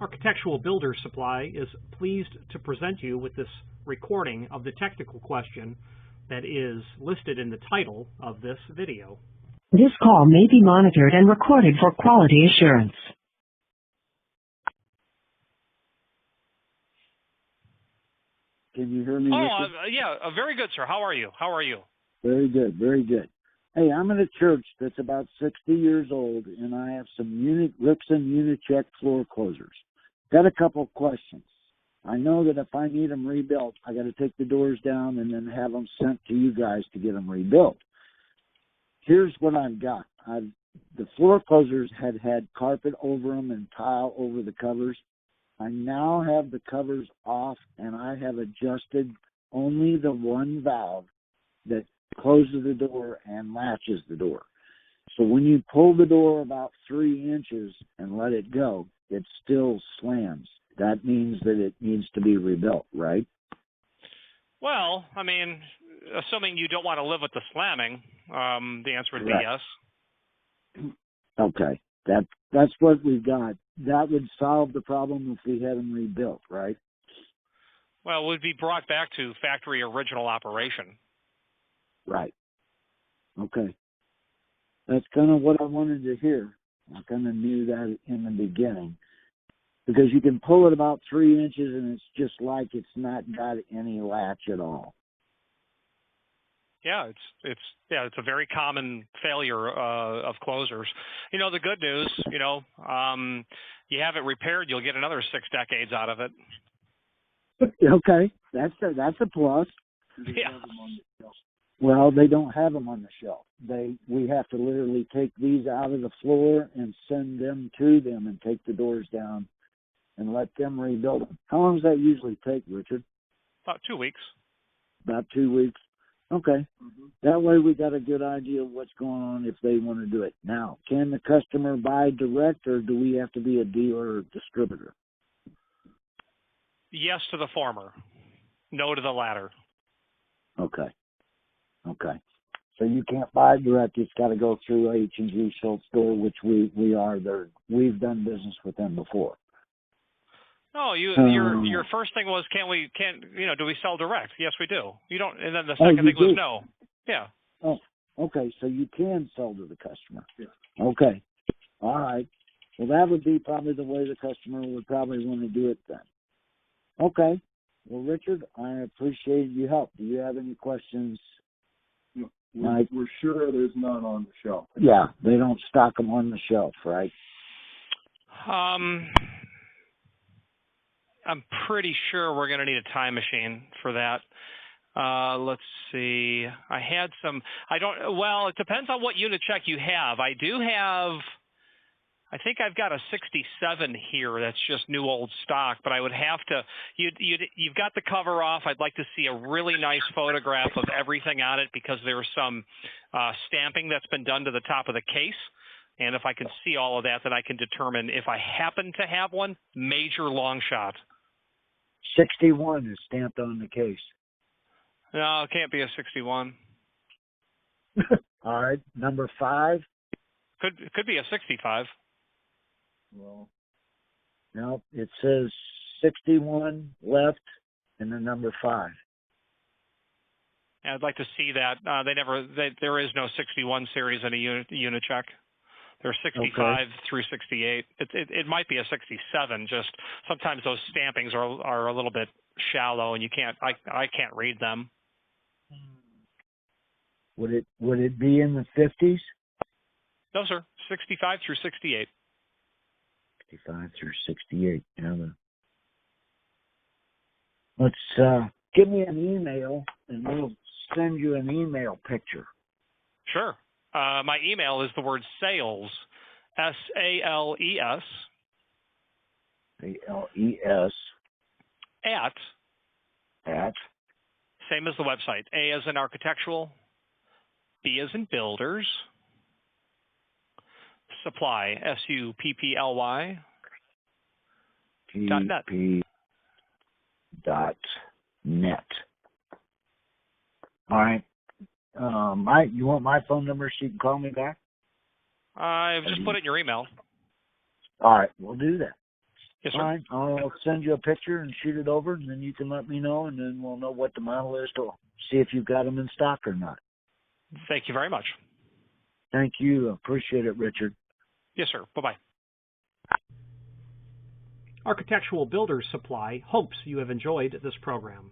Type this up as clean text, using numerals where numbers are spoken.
Architectural Builder Supply is pleased to present you with this recording of the technical question that is listed in the title of this video. This call may be monitored and recorded for quality assurance. Can you hear me? Very good, sir. How are you? Very good, very good. Hey, I'm in a church that's about 60 years old, and I have some Rixson Unicheck floor closers. Got a couple of questions. I know that if I need them rebuilt, I got to take the doors down and then have them sent to you guys to get them rebuilt. Here's what I've got. The floor closers had carpet over them and tile over the covers. I now have the covers off, and I have adjusted only the one valve that closes the door and latches the door. So when you pull the door about 3 inches and let it go, it still slams. That means that it needs to be rebuilt, right? Well, I mean, assuming you don't want to live with the slamming, the answer would be yes. Okay, that's what we've got. That would solve the problem if we had them rebuilt, right? Well, it would be brought back to factory original operation. Right. Okay. That's kind of what I wanted to hear. I kind of knew that in the beginning. Because you can pull it about 3 inches and it's just like it's not got any latch at all. Yeah, it's a very common failure of closers. You know, the good news, you have it repaired, you'll get another 6 decades out of it. Okay, that's a plus. Yeah. Well, they don't have them on the shelf. We have to literally take these out of the floor and send them to them and take the doors down and let them rebuild them. How long does that usually take, Richard? About 2 weeks. About 2 weeks. Okay. Mm-hmm. That way we got a good idea of what's going on if they want to do it. Now, can the customer buy direct, or do we have to be a dealer or distributor? Yes to the former. No to the latter. Okay. So you can't buy direct. It's got to go through H&G Schultz store, which we are there. We've done business with them before. No, your first thing was do we sell direct? Yes, we do. You don't, and then the second thing was no. Yeah. Oh, okay. So you can sell to the customer. Yeah. Okay. All right. Well, that would be probably the way the customer would probably want to do it then. Okay. Well, Richard, I appreciate your help. Do you have any questions? No, we're sure there's none on the shelf. Yeah, they don't stock them on the shelf, right? I'm pretty sure we're going to need a time machine for that. Let's see. It depends on what unit check you have. I think I've got a 67 here that's just new old stock, but I would have to, you've got the cover off. I'd like to see a really nice photograph of everything on it because there's some stamping that's been done to the top of the case. And if I can see all of that, then I can determine if I happen to have one, major long shot. 61 is stamped on the case. No, it can't be a 61. All right, number 5. Could be a 65. Well, no, it says 61 left and the number 5. And I'd like to see that. There is no 61 series in a unit check. They're 65 through 68. It might be a 67. Just sometimes those stampings are a little bit shallow, and I can't read them. Would it be in the 50s? No, sir. 65 through 68. 65 through 68. Let's give me an email, and we'll send you an email picture. Sure. My email is the word sales, SALES. ALES. At. Same as the website. A as in architectural, B as in builders, supply, SUPPLY, .net. All right. You want my phone number so you can call me back? I've just put it in your email. All right, we'll do that. Yes, sir. Fine. I'll send you a picture and shoot it over, and then you can let me know, and then we'll know what the model is to see if you've got them in stock or not. Thank you very much. Thank you. Appreciate it, Richard. Yes, sir. Bye-bye. Architectural Builders Supply hopes you have enjoyed this program.